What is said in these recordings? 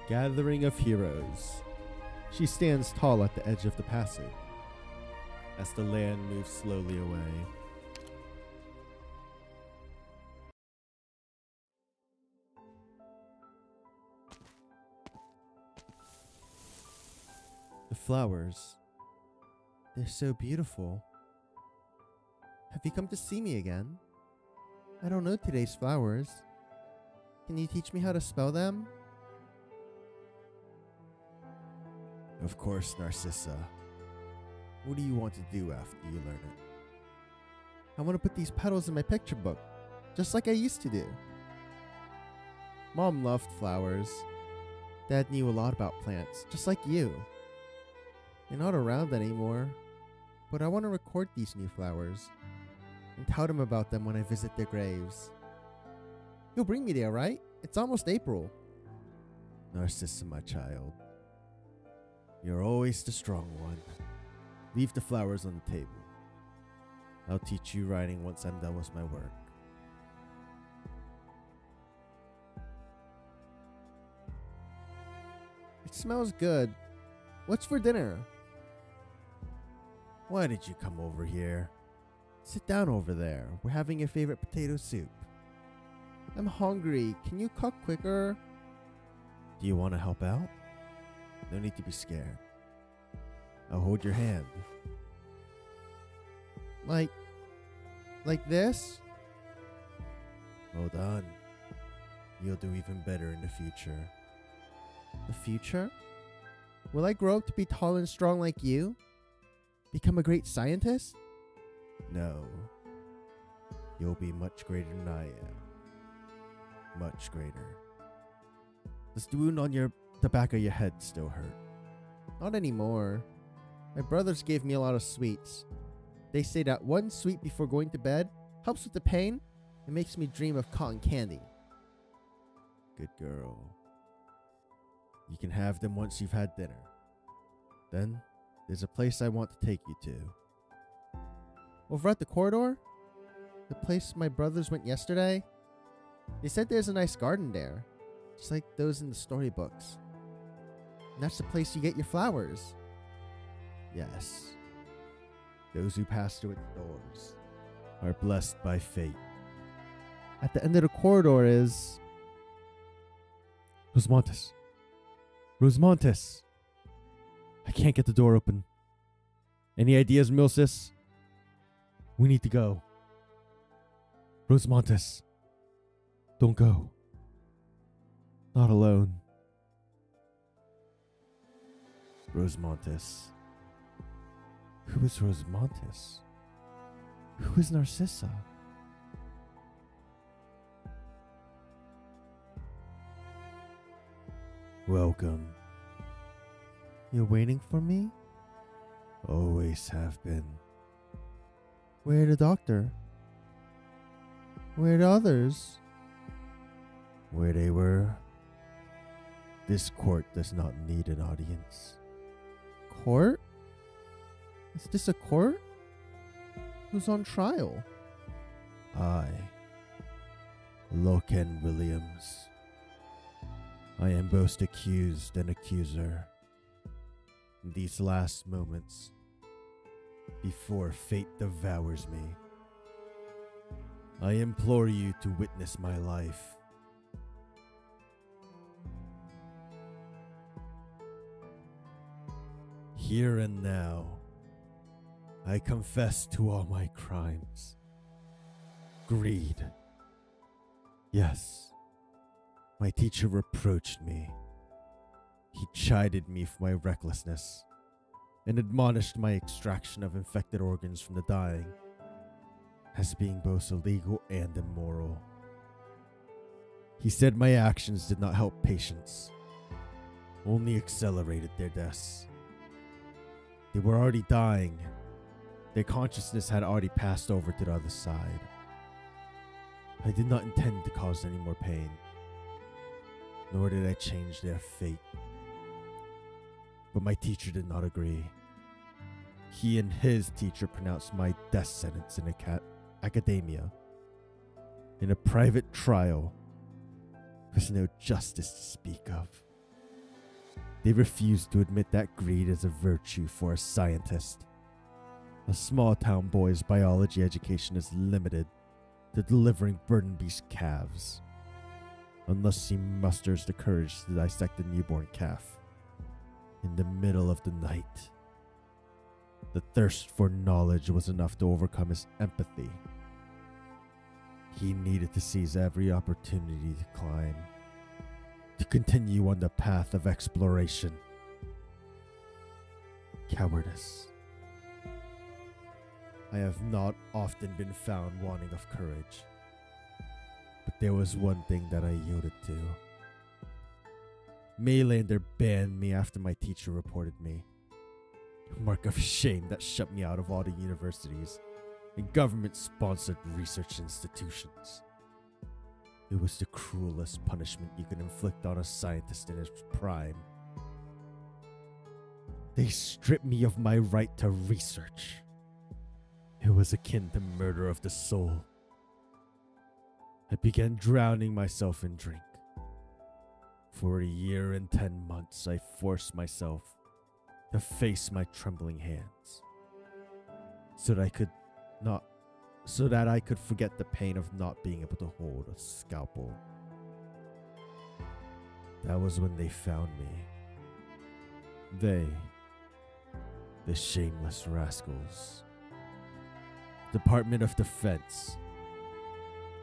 Gathering of heroes. She stands tall at the edge of the passage as the land moves slowly away. The flowers. They're so beautiful. Have you come to see me again? I don't know today's flowers. Can you teach me how to spell them? Of course, Narcissa. What do you want to do after you learn it? I want to put these petals in my picture book, just like I used to do. Mom loved flowers. Dad knew a lot about plants, just like you. They're not around anymore, but I want to record these new flowers and tell them about them when I visit their graves. You'll bring me there, right? It's almost April. Narcissa, my child. You're always the strong one. Leave the flowers on the table. I'll teach you writing once I'm done with my work. It smells good. What's for dinner? Why did you come over here? Sit down over there. We're having your favorite potato soup. I'm hungry. Can you cook quicker? Do you want to help out? No need to be scared. I'll hold your hand. Like this? Well done. You'll do even better in the future. The future? Will I grow up to be tall and strong like you? Become a great scientist? No. You'll be much greater than I am. Much greater. Does the wound on the back of your head still hurt? Not anymore. My brothers gave me a lot of sweets. They say that one sweet before going to bed helps with the pain and makes me dream of cotton candy. Good girl. You can have them once you've had dinner. Then, there's a place I want to take you to. Over at the corridor? The place my brothers went yesterday? They said there's a nice garden there, just like those in the storybooks. And that's the place you get your flowers. Yes. Those who pass through its doors are blessed by fate. At the end of the corridor is... Rosmontis. Rosmontis. I can't get the door open. Any ideas, Milsis? We need to go. Rosmontis. Don't go. Not alone. Rosmontis. Who is Rosmontis? Who is Narcissa? Welcome. You're waiting for me? Always have been. Where the doctor? Where the others? Where they were. This court does not need an audience. Court? Is this a court? Who's on trial? I, Loken Williams. I am both accused and accuser. In these last moments, before fate devours me, I implore you to witness my life. Here and now, I confess to all my crimes. Greed. Yes, my teacher reproached me. He chided me for my recklessness and admonished my extraction of infected organs from the dying as being both illegal and immoral. He said my actions did not help patients, only accelerated their deaths. They were already dying. Their consciousness had already passed over to the other side. I did not intend to cause any more pain, nor did I change their fate. But my teacher did not agree. He and his teacher pronounced my death sentence in academia. In a private trial, with no justice to speak of. They refused to admit that greed is a virtue for a scientist. A small-town boy's biology education is limited to delivering burden beast calves, unless he musters the courage to dissect a newborn calf in the middle of the night. The thirst for knowledge was enough to overcome his empathy. He needed to seize every opportunity to climb, to continue on the path of exploration. Cowardice. I have not often been found wanting of courage, but there was one thing that I yielded to. Maylander banned me after my teacher reported me. A mark of shame that shut me out of all the universities and government-sponsored research institutions. It was the cruelest punishment you could inflict on a scientist in his prime. They stripped me of my right to research. It was akin to murder of the soul. I began drowning myself in drink. For a year and 10 months, I forced myself to face my trembling hands, so that I could forget the pain of not being able to hold a scalpel. That was when they found me. They, the shameless rascals. Department of Defense.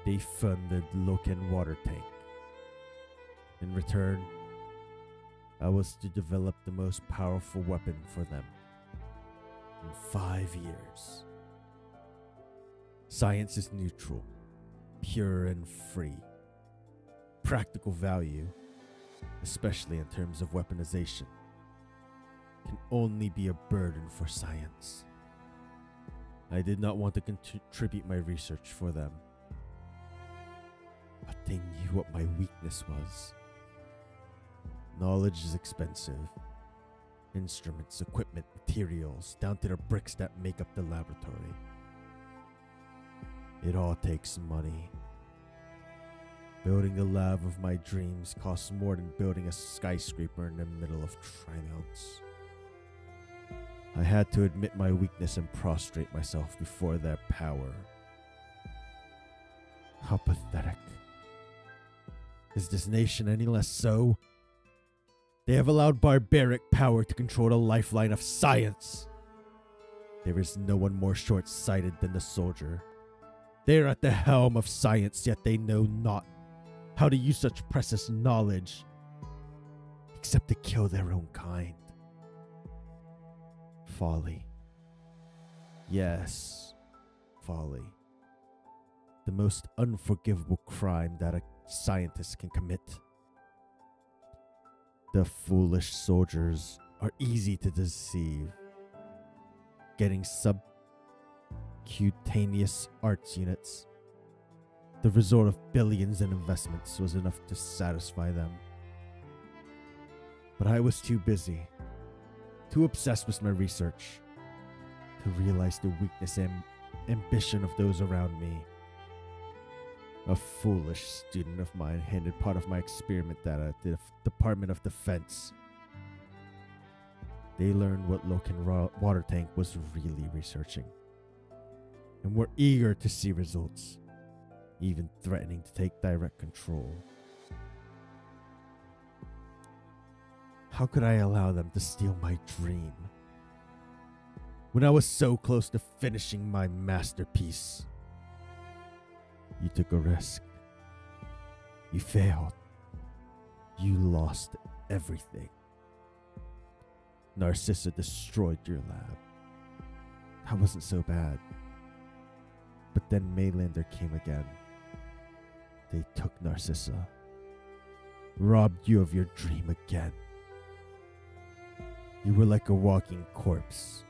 They funded Loken water tank. In return, I was to develop the most powerful weapon for them in 5 years. Science is neutral, pure and free. Practical value, especially in terms of weaponization, can only be a burden for science. I did not want to contribute my research for them, but they knew what my weakness was. Knowledge is expensive. Instruments, equipment, materials, down to the bricks that make up the laboratory. It all takes money. Building the lab of my dreams costs more than building a skyscraper in the middle of Arknights. I had to admit my weakness and prostrate myself before their power. How pathetic. Is this nation any less so? They have allowed barbaric power to control the lifeline of science. There is no one more short-sighted than the soldier. They are at the helm of science, yet they know not how to use such precious knowledge, except to kill their own kind. Folly. Yes, folly. The most unforgivable crime that a scientist can commit. The foolish soldiers are easy to deceive. Getting subcutaneous arts units, the result of billions in investments, was enough to satisfy them. But I was too busy, too obsessed with my research, to realize the weakness and ambition of those around me. A foolish student of mine handed part of my experiment data to the Department of Defense. They learned what Loken water tank was really researching, and were eager to see results, even threatening to take direct control. How could I allow them to steal my dream when I was so close to finishing my masterpiece? You took a risk. You failed. You lost everything. Narcissa destroyed your lab. That wasn't so bad. But then Maylander came again. They took Narcissa. Robbed you of your dream again. You were like a walking corpse.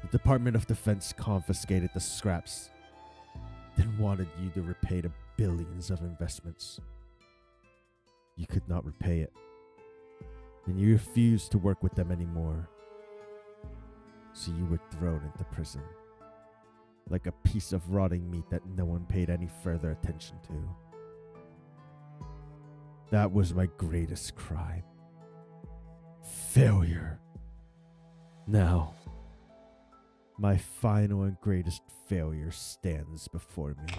The Department of Defense confiscated the scraps, then wanted you to repay the billions of investments. You could not repay it, and you refused to work with them anymore. So you were thrown into prison, like a piece of rotting meat that no one paid any further attention to. That was my greatest crime. Failure. Now, my final and greatest failure stands before me.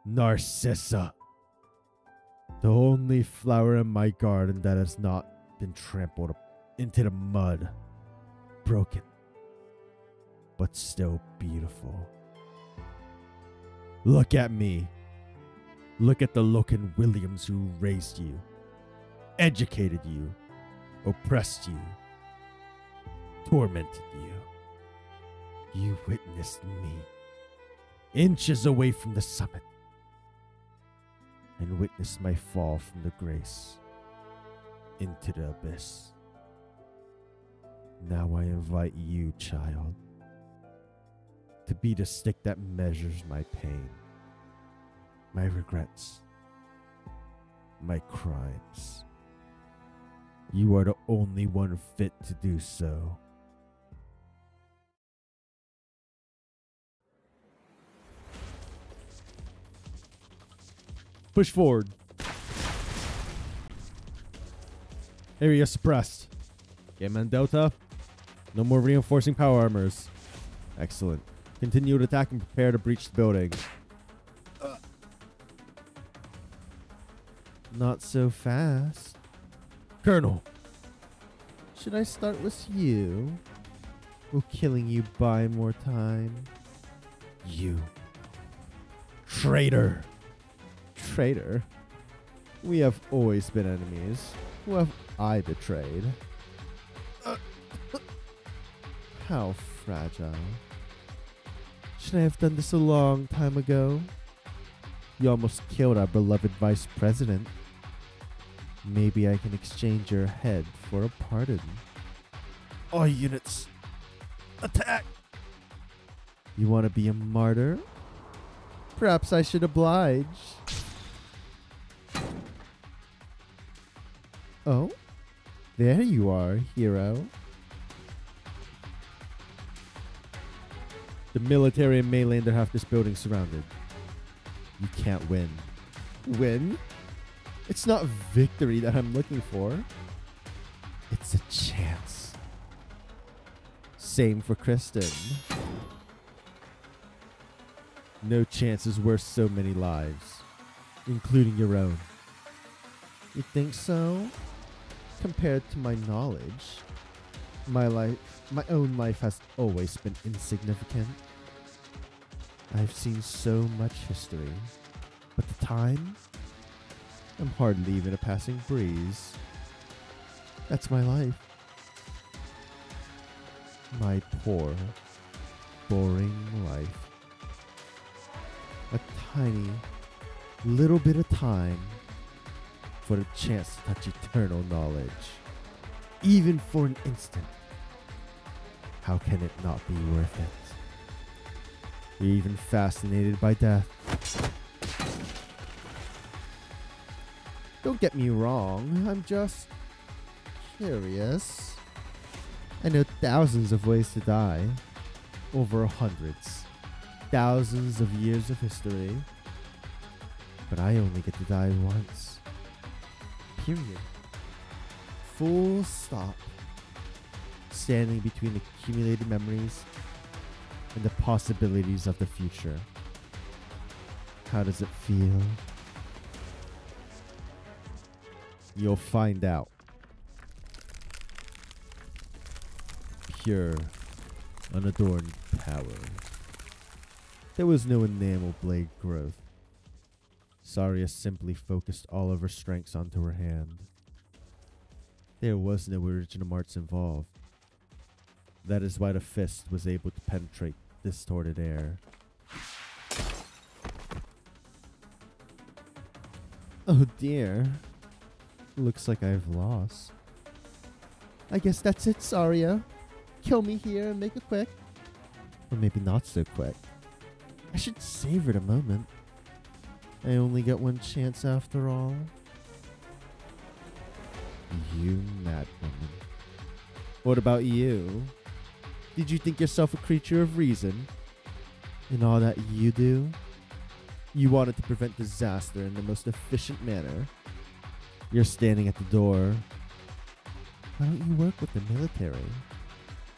Narcissa. The only flower in my garden that has not been trampled into the mud. Broken, but still beautiful. Look at me. Look at the Loken Williams who raised you, educated you, oppressed you, tormented you. You witnessed me, inches away from the summit, and witnessed my fall from the grace into the abyss. Now I invite you, child, to be the stick that measures my pain, my regrets, my crimes. You are the only one fit to do so. Push forward. Area suppressed. Game man Delta. No more reinforcing power armors. Excellent. Continue to attack and prepare to breach the building. Not so fast. Colonel. Should I start with you? Will killing you buy more time? You. Traitor. Traitor? We have always been enemies. Who have I betrayed? How fragile. Should I have done this a long time ago? You almost killed our beloved vice president. Maybe I can exchange your head for a pardon. All units, attack! You want to be a martyr? Perhaps I should oblige. Oh, there you are, hero. The military and Maylander have this building surrounded. You can't win. Win? It's not victory that I'm looking for. It's a chance. Same for Kristen. No chance is worth so many lives, including your own. You think so? Compared to my knowledge, my own life has always been insignificant. I've seen so much history, but the time? I'm hardly even a passing breeze. That's my life. My poor, boring life. A tiny, little bit of time for the chance to touch eternal knowledge. Even for an instant. How can it not be worth it? You're even fascinated by death. Don't get me wrong, I'm just curious. I know thousands of ways to die. Over hundreds. Thousands of years of history. But I only get to die once. Period. Full stop. Standing between accumulated memories and the possibilities of the future. How does it feel? You'll find out. Pure, unadorned power. There was no enamel blade growth. Saria simply focused all of her strengths onto her hand. There was no original arts involved. That is why the fist was able to penetrate distorted air. Oh dear. Looks like I've lost. I guess that's it, Saria. Kill me here and make it quick. Or maybe not so quick. I should savor the moment. I only get one chance after all. You mad woman. What about you? Did you think yourself a creature of reason? In all that you do? You wanted to prevent disaster in the most efficient manner. You're standing at the door. Why don't you work with the military?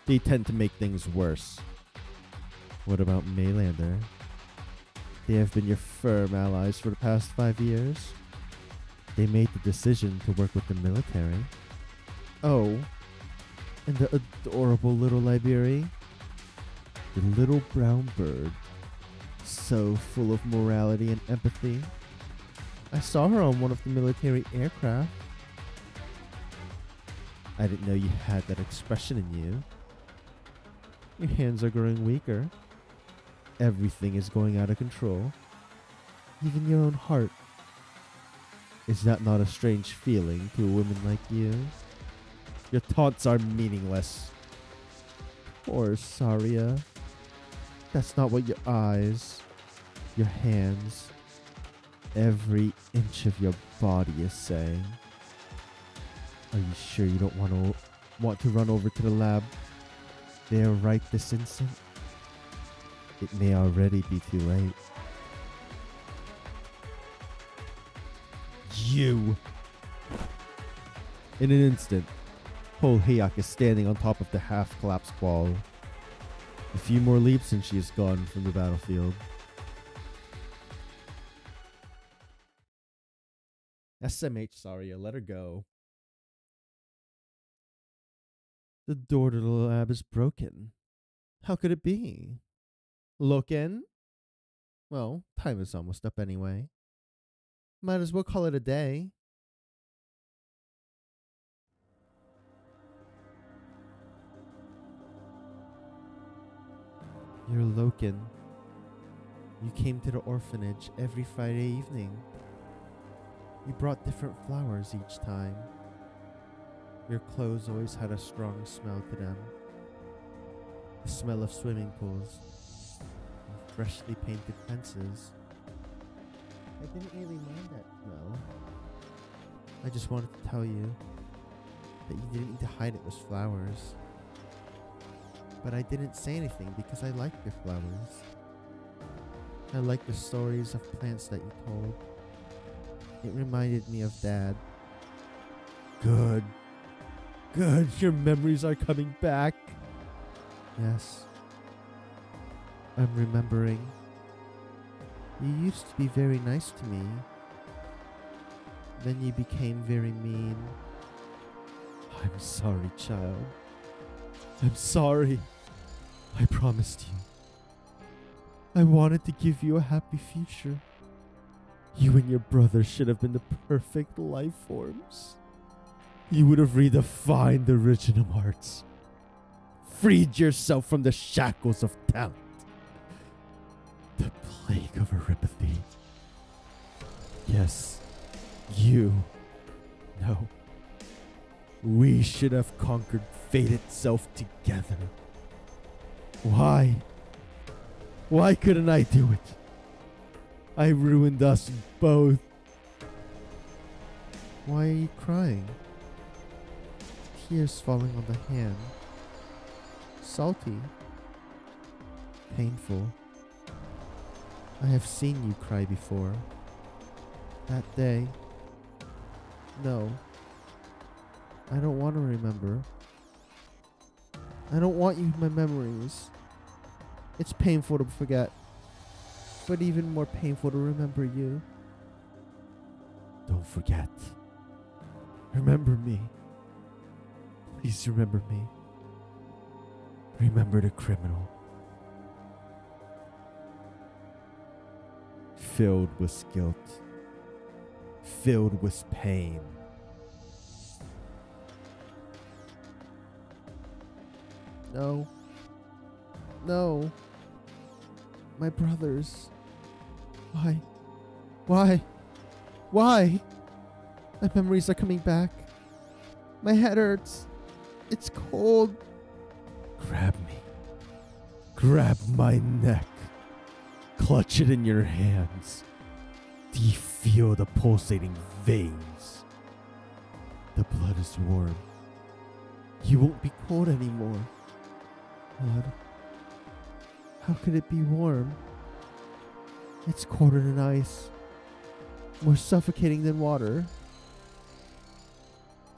They tend to make things worse. What about Maylander? They have been your firm allies for the past 5 years. They made the decision to work with the military. Oh, and the adorable little Liberi. The little brown bird. So full of morality and empathy. I saw her on one of the military aircraft. I didn't know you had that expression in you. Your hands are growing weaker. Everything is going out of control. Even your own heart. Is that not a strange feeling to a woman like you? Your taunts are meaningless. Poor Saria. That's not what your eyes, your hands, every inch of your body is saying. Are you sure you don't want to run over to the lab there right this instant? It may already be too late. You! In an instant, Pol Hayak is standing on top of the half-collapsed wall. A few more leaps and she is gone from the battlefield. SMH Saria, let her go. The door to the lab is broken. How could it be? Look in? Well, time is almost up anyway. Might as well call it a day. You're Loken. You came to the orphanage every Friday evening. You brought different flowers each time. Your clothes always had a strong smell to them. The smell of swimming pools and freshly painted fences. I didn't really mind that smell. I just wanted to tell you that you didn't need to hide it was flowers. But I didn't say anything because I liked your flowers. I liked the stories of plants that you told. It reminded me of Dad. Good. Good, your memories are coming back. Yes. I'm remembering. You used to be very nice to me. Then you became very mean. I'm sorry, child. I'm sorry. I promised you. I wanted to give you a happy future. You and your brother should have been the perfect life forms. You would have redefined the original arts. Freed yourself from the shackles of talent. The plague of erypathy. Yes, you. No. We should have conquered fate itself together. Why? Why couldn't I do it? I ruined us both. Why are you crying? Tears falling on the hand. Salty. Painful. I have seen you cry before. That day. No. I don't want to remember. I don't want you in my memories. It's painful to forget, but even more painful to remember you. Don't forget. Remember me. Please remember me. Remember the criminal. Filled with guilt. Filled with pain. No. No. My brothers. Why? Why? Why? My memories are coming back. My head hurts. It's cold. Grab me. Grab my neck. Clutch it in your hands. Do you feel the pulsating veins? The blood is warm. You won't be cold anymore. Blood. How could it be warm? It's colder than ice. More suffocating than water.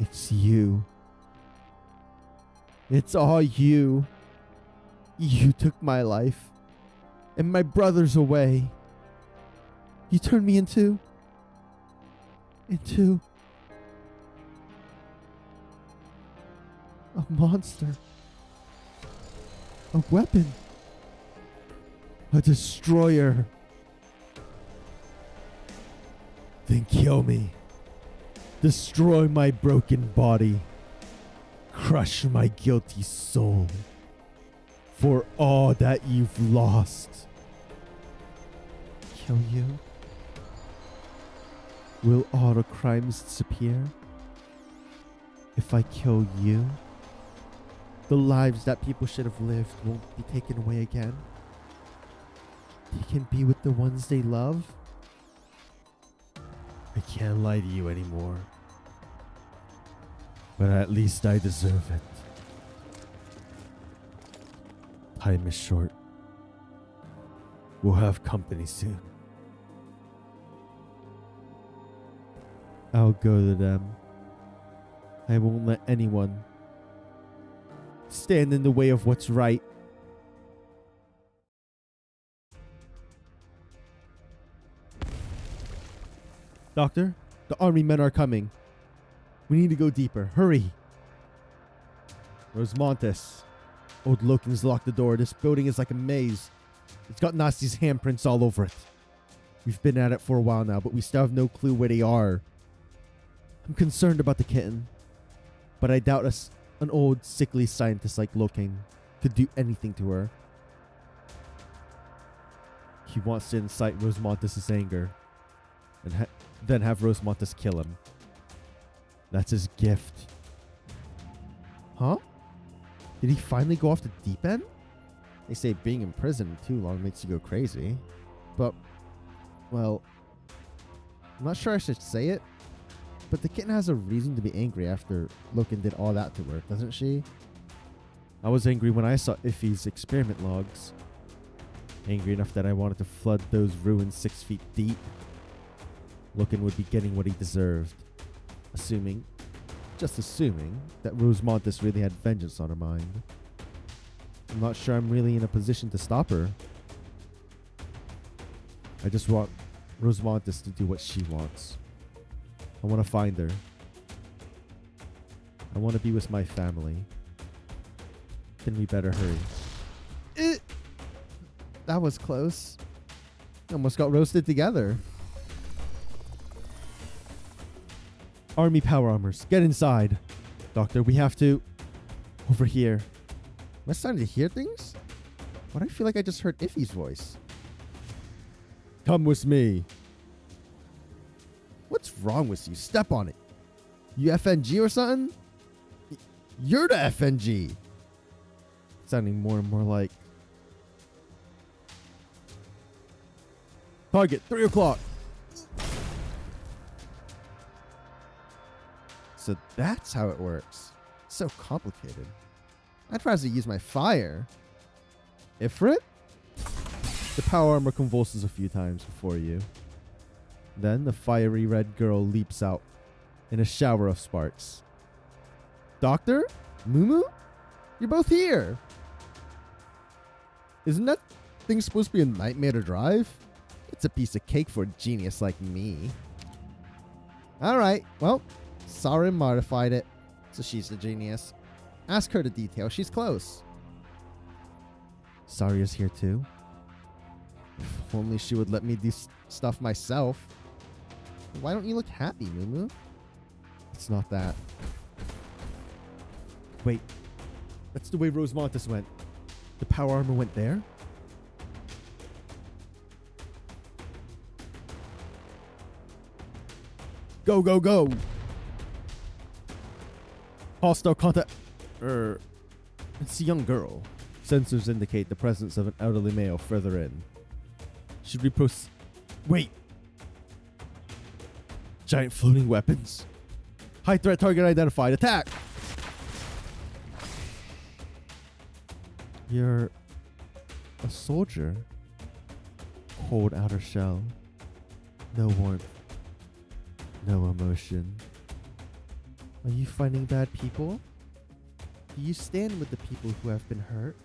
It's you. It's all you. You took my life and my brothers away. You turned me into a monster. A weapon. A destroyer. Then kill me. Destroy my broken body. Crush my guilty soul. For all that you've lost. Kill you? Will all the crimes disappear? If I kill you, the lives that people should have lived won't be taken away again. They can be with the ones they love. I can't lie to you anymore. But at least I deserve it. Time is short. We'll have company soon. I'll go to them. I won't let anyone stand in the way of what's right. Doctor, the army men are coming. We need to go deeper. Hurry. Rosemontes. Old Loken's locked the door. This building is like a maze. It's got Nazi's handprints all over it. We've been at it for a while now, but we still have no clue where they are. I'm concerned about the kitten, but I doubt an old, sickly scientist like Loken could do anything to her. He wants to incite Rosemontes' anger, and then have Rosemontes kill him. That's his gift. Huh? Did he finally go off the deep end? They say being in prison too long makes you go crazy. But, well, I'm not sure I should say it, but the kitten has a reason to be angry after Loken did all that to her, doesn't she? I was angry when I saw Iffy's experiment logs. Angry enough that I wanted to flood those ruins 6 feet deep. Loken would be getting what he deserved. Just assuming, that Rosemontes really had vengeance on her mind. I'm not sure I'm really in a position to stop her. I just want Rosemontes to do what she wants. I want to find her. I want to be with my family. Then we better hurry. That was close. Almost got roasted together. Army power armors, get inside. Doctor, we have to... Over here. Am I starting to hear things? Why do I feel like I just heard Iffy's voice? Come with me. What's wrong with you? Step on it. You FNG or something? You're the FNG. Sounding more and more like... Target, 3 o'clock. So that's how it works. It's so complicated. I'd rather use my fire. Ifrit? The power armor convulses a few times before you. Then the fiery red girl leaps out in a shower of sparks. Doctor? Mumu? You're both here. Isn't that thing supposed to be a nightmare to drive? It's a piece of cake for a genius like me. Alright, well, Sarin modified it, so she's the genius. Ask her the detail, she's close. Saria's here too. If only she would let me do stuff myself. Why don't you look happy, Mumu? It's not that. Wait, that's the way Rosemontes went. The power armor went there? Go, go, go! Hostile contact. It's a young girl. Sensors indicate the presence of an elderly male further in. Should we proceed? Wait! Giant floating weapons. High threat target identified. Attack! You're a soldier. Cold outer shell. No warmth. No emotion. Are you fighting bad people? Do you stand with the people who have been hurt?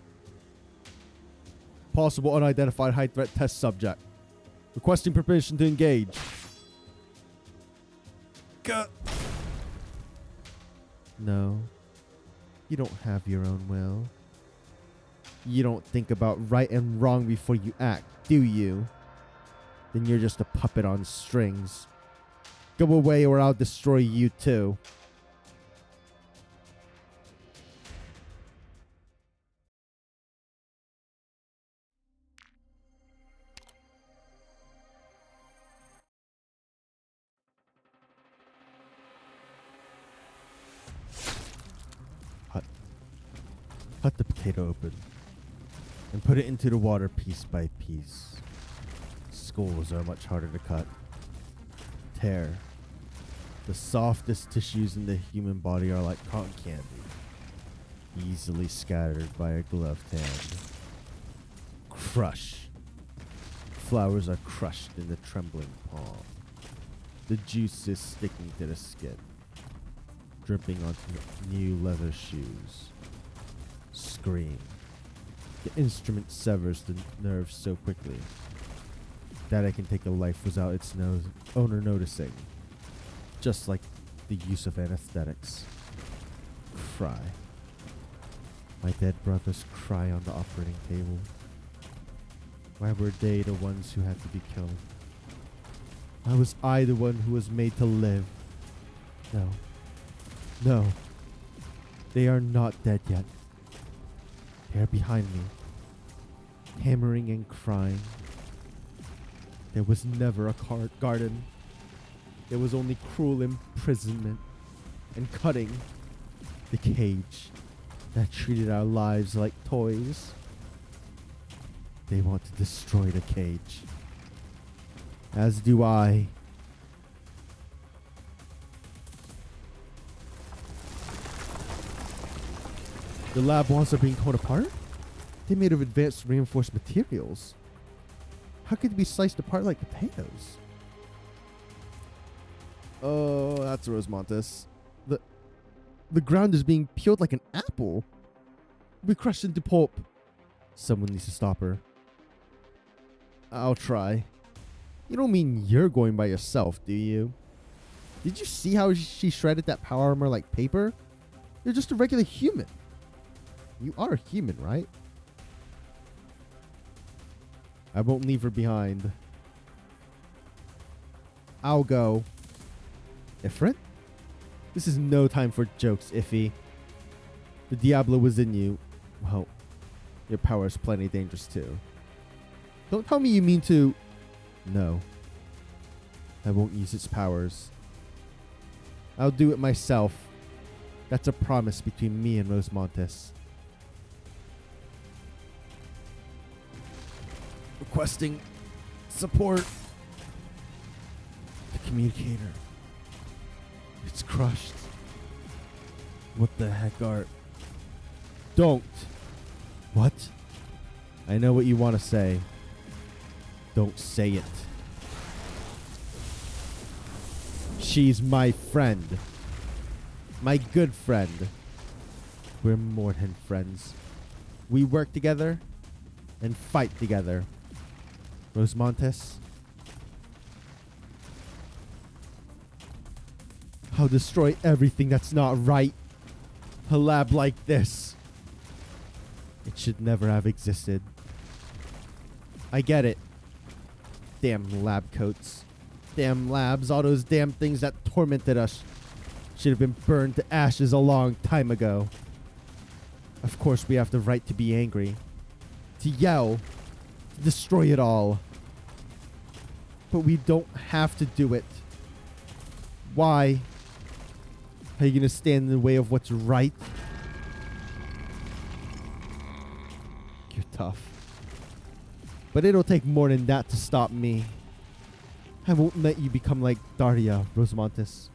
Possible unidentified high threat test subject. Requesting permission to engage. No. You don't have your own will. You don't think about right and wrong before you act, do you? Then you're just a puppet on strings. Go away or I'll destroy you too. Cut the potato open and put it into the water piece by piece. Skulls are much harder to cut. Tear. The softest tissues in the human body are like cotton candy, easily scattered by a gloved hand. Crush. Flowers are crushed in the trembling palm. The juice is sticking to the skin, dripping onto new leather shoes. Scream. The instrument severs the nerves so quickly that I can take a life without its owner noticing. Just like the use of anesthetics. Cry. My dead brothers cry on the operating table. Why were they the ones who had to be killed? Why was I the one who was made to live? No. No. They are not dead yet. They are behind me, hammering and crying. There was never a garden. There was only cruel imprisonment and cutting. The cage that treated our lives like toys. They want to destroy the cage. As do I. The lab walls are being torn apart? They're made of advanced reinforced materials. How could they be sliced apart like potatoes? Oh, that's Rosemontis. The ground is being peeled like an apple. We crushed into pulp. Someone needs to stop her. I'll try. You don't mean you're going by yourself, do you? Did you see how she shredded that power armor like paper? You're just a regular human. You are a human, right? I won't leave her behind. I'll go. Ifrit? This is no time for jokes, Iffy. The Diablo was in you. Well, your power is plenty dangerous too. Don't tell me you mean to... No. I won't use its powers. I'll do it myself. That's a promise between me and Rosemontis. Requesting support. The communicator. It's crushed. What the heck, Art? Don't. What? I know what you want to say. Don't say it. She's my friend. My good friend. We're more than friends. We work together and fight together. Rosemontis? I'll destroy everything that's not right. A lab like this. It should never have existed. I get it. Damn lab coats. Damn labs. All those damn things that tormented us should have been burned to ashes a long time ago. Of course we have the right to be angry. To yell. To destroy it all. But we don't have to do it. Why? Are you going to stand in the way of what's right? You're tough. But it'll take more than that to stop me. I won't let you become like Daria, Rosemontis.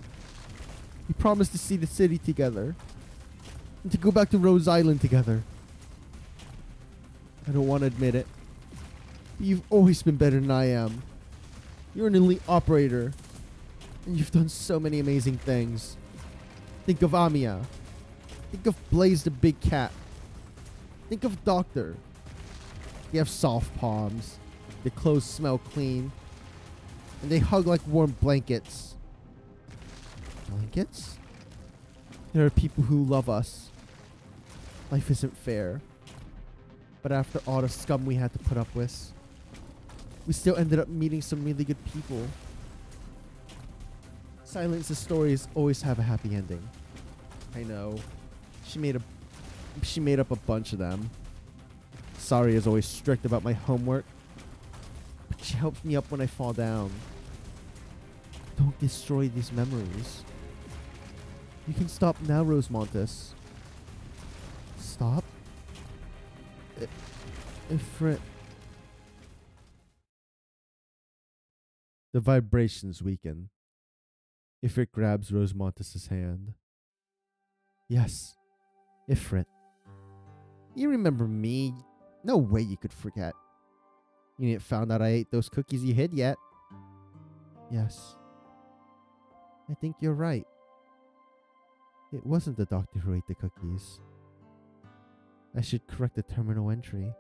We promised to see the city together. And to go back to Rose Island together. I don't want to admit it. But you've always been better than I am. You're an elite operator. And you've done so many amazing things. Think of Amiya. Think of Blaze the big cat. Think of Doctor. They have soft palms. Their clothes smell clean. And they hug like warm blankets. Blankets? There are people who love us. Life isn't fair. But after all the scum we had to put up with, we still ended up meeting some really good people. Silence's stories always have a happy ending. I know. She made up a bunch of them. Sari is always strict about my homework, but she helps me up when I fall down. Don't destroy these memories. You can stop now, Rosemontis. Stop? Ifrit. The vibrations weaken. Ifrit grabs Rosemontis' hand. Yes, Ifrit. You remember me? No way you could forget. You didn't found out I ate those cookies you hid yet. Yes. I think you're right. It wasn't the doctor who ate the cookies. I should correct the terminal entry.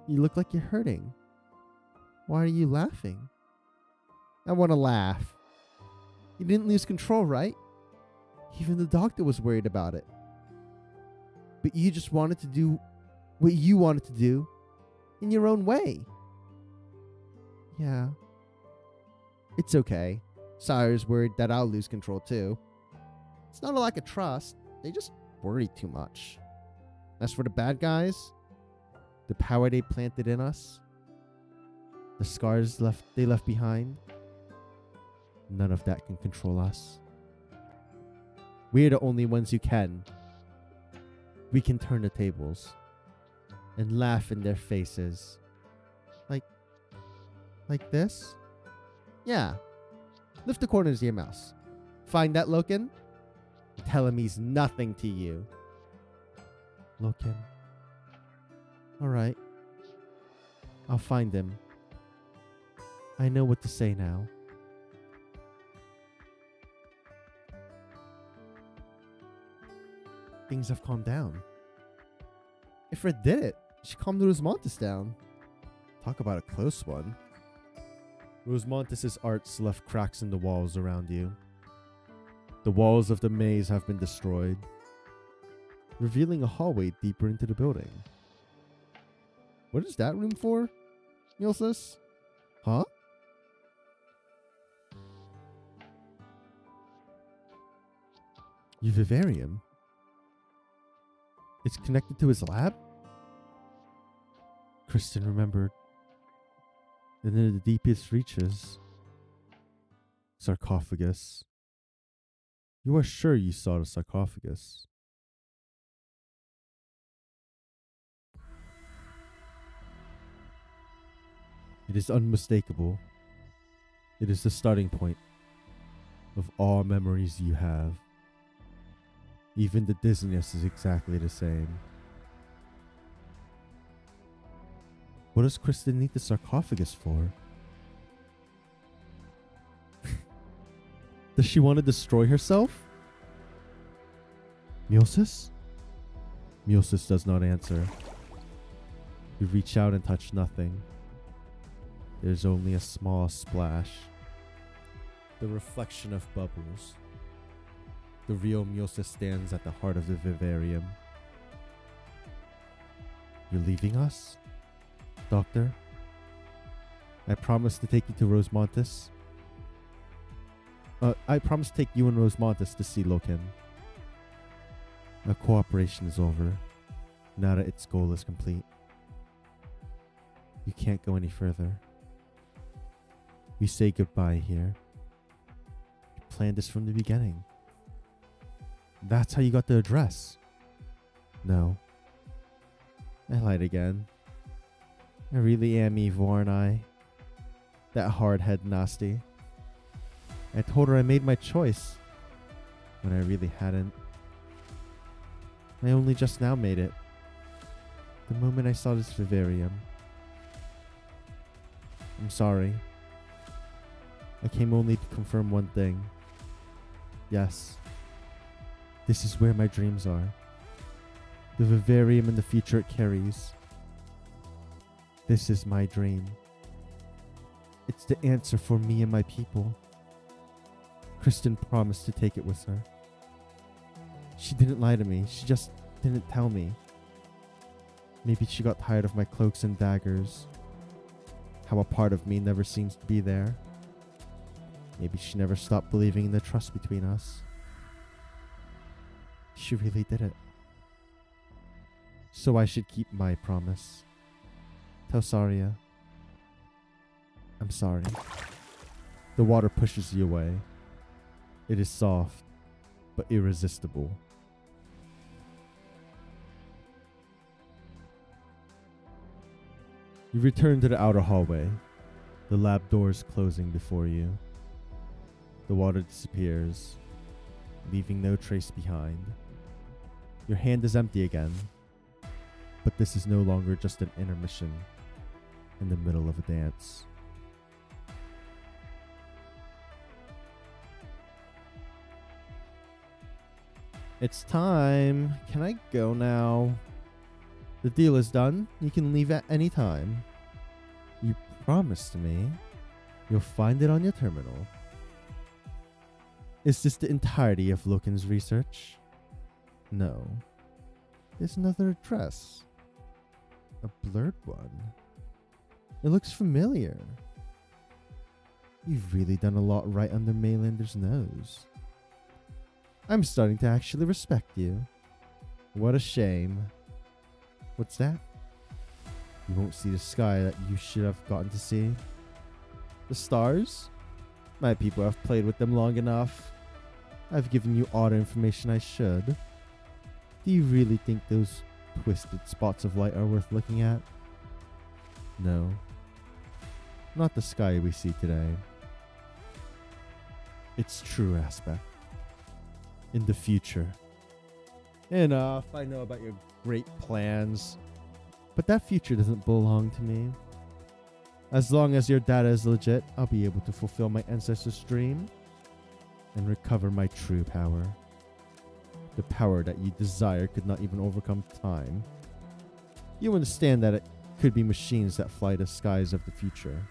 You look like you're hurting. Why are you laughing? I want to laugh. You didn't lose control, right? Even the doctor was worried about it. But you just wanted to do what you wanted to do in your own way. Yeah. It's okay. Sire's worried that I'll lose control too. It's not a lack of trust. They just worry too much. As for the bad guys, the power they planted in us, the scars they left behind, none of that can control us. We're the only ones who can. We can turn the tables and laugh in their faces. Like this? Yeah. Lift the corners of your mouse. Find that Loken? Tell him he's nothing to you. Loken. Alright. I'll find him. I know what to say now. Things have calmed down. Ifrit did it. She calmed Rosemontis down. Talk about a close one. Rosemontis' arts left cracks in the walls around you. The walls of the maze have been destroyed, revealing a hallway deeper into the building. What is that room for? Milsis? Huh? Vivarium? It's connected to his lab? Kristen remembered. And in the deepest reaches, sarcophagus. You are sure you saw the sarcophagus? It is unmistakable. It is the starting point of all memories you have. Even the dizziness is exactly the same. What does Kristen need the sarcophagus for? Does she want to destroy herself? Milsis? Milsis does not answer. You reach out and touch nothing. There's only a small splash. The reflection of bubbles. The real Milsis stands at the heart of the vivarium. You're leaving us? Doctor? I promise to take you to Rosemontis. I promise to take you and Rosemontis to see Loken. Our cooperation is over, now that its goal is complete. You can't go any further. We say goodbye here. You planned this from the beginning. That's how you got the address. No. I lied again. I really am evil, aren't I? That hardhead nasty. I told her I made my choice, when I really hadn't. I only just now made it. The moment I saw this vivarium. I'm sorry. I came only to confirm one thing. Yes, this is where my dreams are. The vivarium and the future it carries. This is my dream. It's the answer for me and my people. Kristen promised to take it with her. She didn't lie to me. She just didn't tell me. Maybe she got tired of my cloaks and daggers. How a part of me never seems to be there. Maybe she never stopped believing in the trust between us. She really did it. So I should keep my promise. Tell Saria, I'm sorry. The water pushes you away. It is soft, but irresistible. You return to the outer hallway, the lab doors closing before you. The water disappears, leaving no trace behind. Your hand is empty again, but this is no longer just an intermission in the middle of a dance. It's time. Can I go now? The deal is done. You can leave at any time. You promised me you'll find it on your terminal. Is this the entirety of Loken's research? No. There's another address. A blurred one. It looks familiar. You've really done a lot right under Maylander's nose. I'm starting to actually respect you. What a shame. What's that? You won't see the sky that you should have gotten to see. The stars? My people have played with them long enough. I've given you all the information I should. Do you really think those twisted spots of light are worth looking at? No. Not the sky we see today. Its true aspect. In the future. Enough. I know about your great plans. But that future doesn't belong to me. As long as your data is legit, I'll be able to fulfill my ancestors' dream and recover my true power. The power that you desire could not even overcome time. You understand that it could be machines that fly the skies of the future,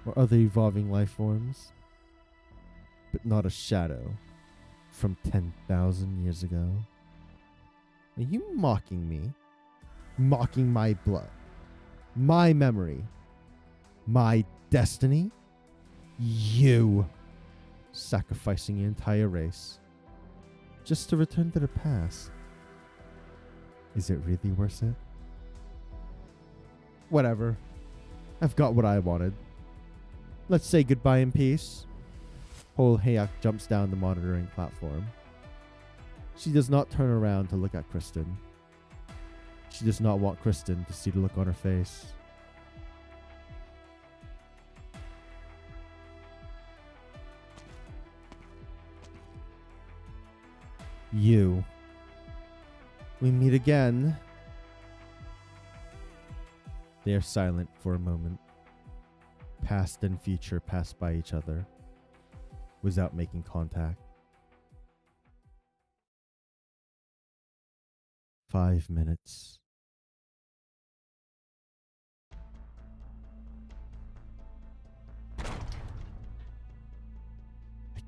or other evolving life forms, but not a shadow from 10,000 years ago. Are you mocking me? Mocking my blood, my memory, my destiny? You sacrificing your entire race just to return to the past. Is it really worth it? Whatever. I've got what I wanted. Let's say goodbye in peace. Whole Hayak jumps down the monitoring platform. She does not turn around to look at Kristen. She does not want Kristen to see the look on her face. You. We meet again. They are silent for a moment. Past and future pass by each other without making contact. 5 minutes. I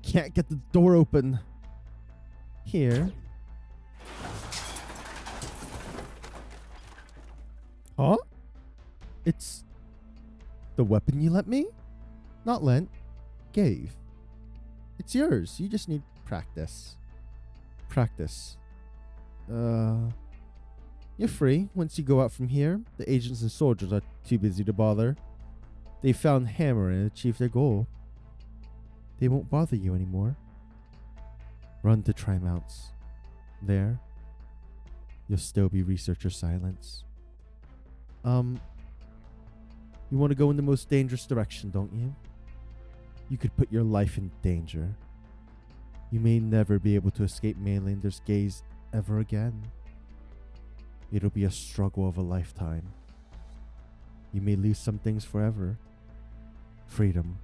can't get the door open. Here. Huh? It's the weapon you lent me? Not lent. Gave. It's yours. You just need practice. Practice. You're free once you go out from here. The agents and soldiers are too busy to bother. They found Hammer and achieved their goal. They won't bother you anymore. Run to Trimounts. There, you'll still be researcher silence. You want to go in the most dangerous direction, don't you? You could put your life in danger. You may never be able to escape Mainlander's gaze ever again. It'll be a struggle of a lifetime. You may lose some things forever. Freedom.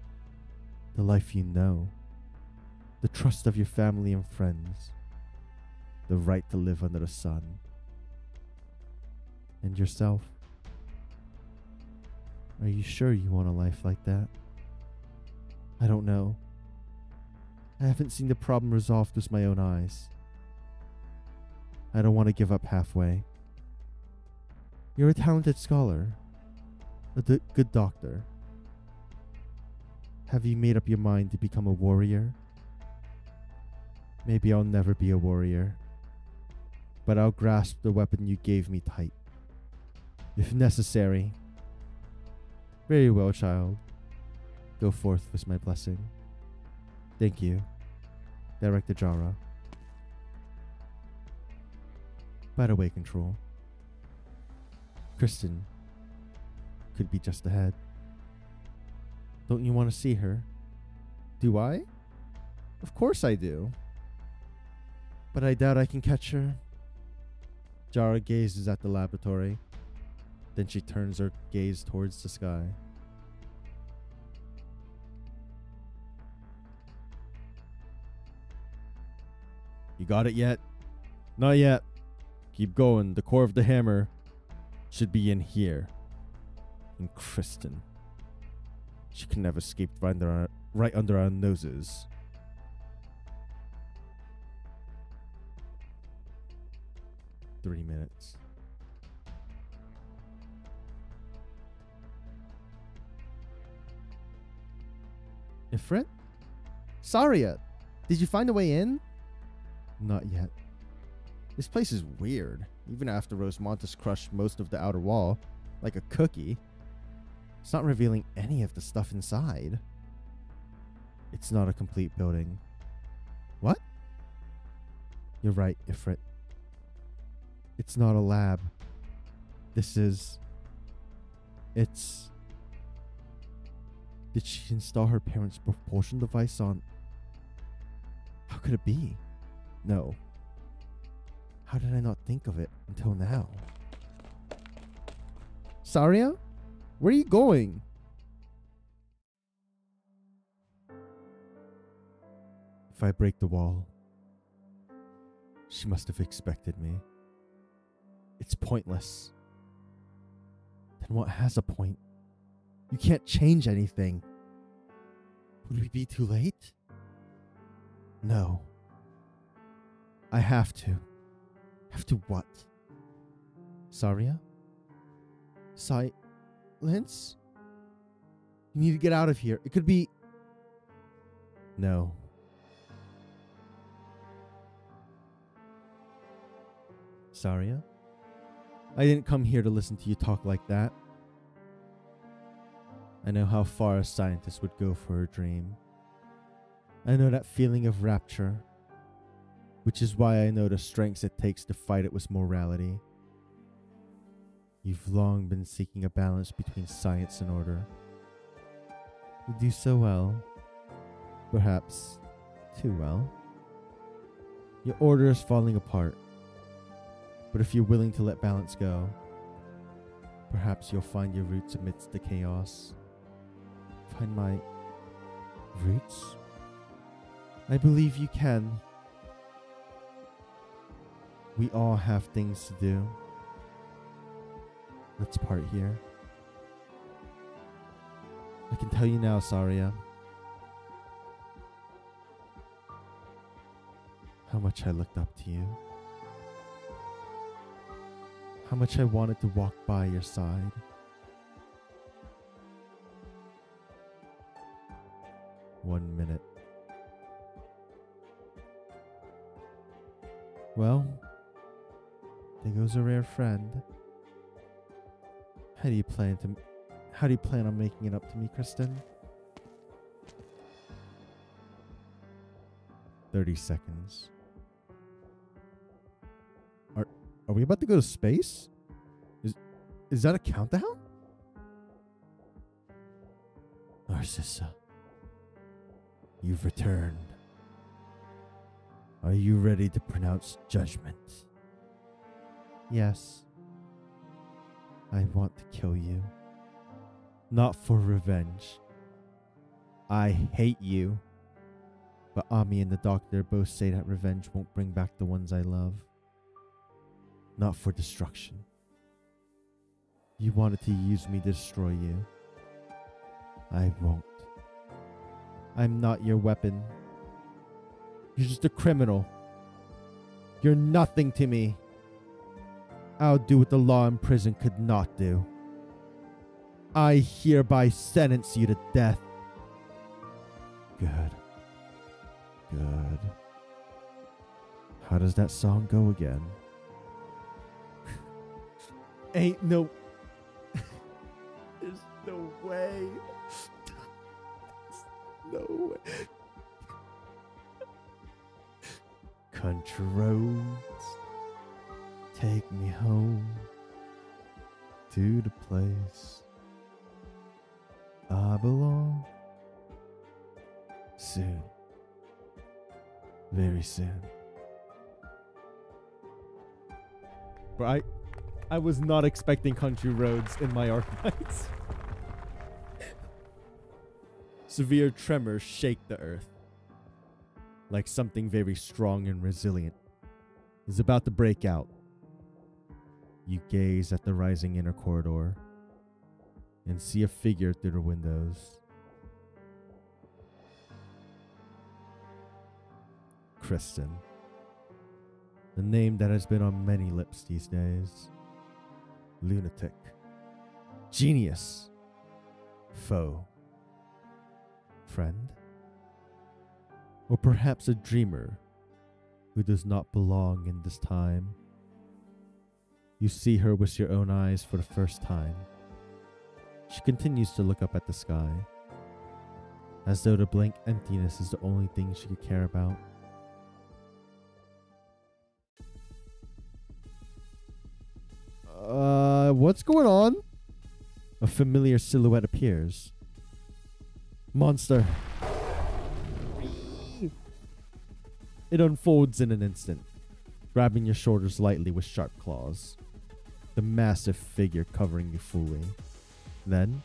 the life you know, the trust of your family and friends, the right to live under the sun, and yourself. Are you sure you want a life like that? I don't know. I haven't seen the problem resolved with my own eyes. I don't want to give up halfway. You're a talented scholar, a good doctor. Have you made up your mind to become a warrior? Maybe I'll never be a warrior, but I'll grasp the weapon you gave me tight, if necessary. Very well, child. Go forth with my blessing. Thank you, Director Jara. By the way, Control, Kristen could be just ahead. Don't you want to see her? Do I? Of course I do. But I doubt I can catch her. Jara gazes at the laboratory. Then she turns her gaze towards the sky. You got it yet? Not yet. Keep going. The core of the hammer should be in here. And Kristen. She can have escaped right under our noses. Three minutes. Ifrit? Saria, did you find a way in? Not yet. This place is weird. Even after Rosemontis crushed most of the outer wall, like a cookie, it's not revealing any of the stuff inside. It's not a complete building. What? You're right, Ifrit. It's not a lab. It's... Did she install her parents' propulsion device on... How could it be? No. How did I not think of it until now? Saria? Where are you going? If I break the wall, she must have expected me. It's pointless. Then what has a point? You can't change anything. Would we be too late? No. I have to. Have to what? Saria? Silence? You need to get out of here. It could be... No. Saria? I didn't come here to listen to you talk like that. I know how far a scientist would go for her dream. I know that feeling of rapture, which is why I know the strengths it takes to fight it with morality. You've long been seeking a balance between science and order. You do so well. Perhaps too well. Your order is falling apart. But if you're willing to let balance go, perhaps you'll find your roots amidst the chaos. Find my roots? I believe you can. We all have things to do. Let's part here. I can tell you now, Saria, how much I looked up to you. How much I wanted to walk by your side. One minute. Well, there goes a rare friend. How do you plan on making it up to me, Kristen? 30 seconds. Are we about to go to space? Is that a countdown? Narcissa, you've returned. Are you ready to pronounce judgment? Yes. I want to kill you. Not for revenge. I hate you. But Ami and the doctor both say that revenge won't bring back the ones I love. Not for destruction. You wanted to use me to destroy you. I won't. I'm not your weapon. You're just a criminal. You're nothing to me. I'll do what the law in prison could not do. I hereby sentence you to death. Good. Good. How does that song go again? Ain't no... There's no way. There's no way. Country roads, take me home to the place I belong. Soon. Very soon. But I was not expecting country roads in my Arknights. Severe tremors shake the earth. Like something very strong and resilient is about to break out. You gaze at the rising inner corridor and see a figure through the windows. Kristen. The name that has been on many lips these days. Lunatic. Genius. Foe. Friend. Or perhaps a dreamer who does not belong in this time. You see her with your own eyes for the first time. She continues to look up at the sky, as though the blank emptiness is the only thing she could care about. What's going on? A familiar silhouette appears. Monster. It unfolds in an instant, grabbing your shoulders lightly with sharp claws. The massive figure covering you fully. Then,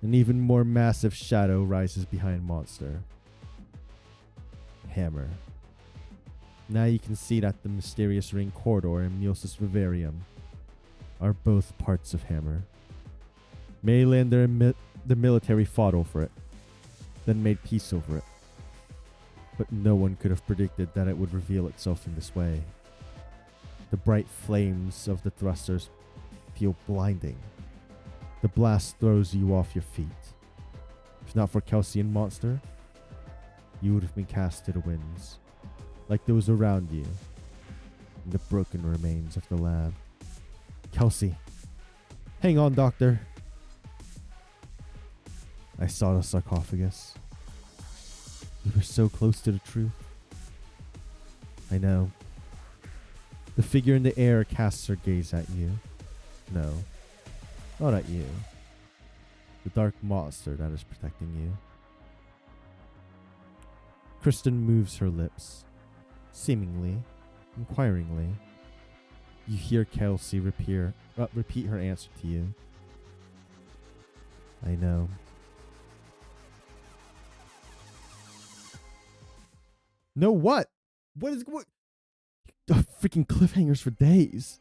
an even more massive shadow rises behind Monster. Hammer. Now you can see that the mysterious ring corridor and Miosis Vivarium are both parts of Hammer. Maylander and the military fought over it, then made peace over it. But no one could have predicted that it would reveal itself in this way. The bright flames of the thrusters feel blinding. The blast throws you off your feet. If not for Kelsey and Monster, you would have been cast to the winds, like those around you, in the broken remains of the lab. Kelsey, hang on, Doctor. I saw the sarcophagus. You were so close to the truth. I know. The figure in the air casts her gaze at you. No, not at you. The dark monster that is protecting you. Kristen moves her lips, seemingly, inquiringly. You hear Kelsey repeat her answer to you. I know. No what? What? Freaking cliffhangers for days.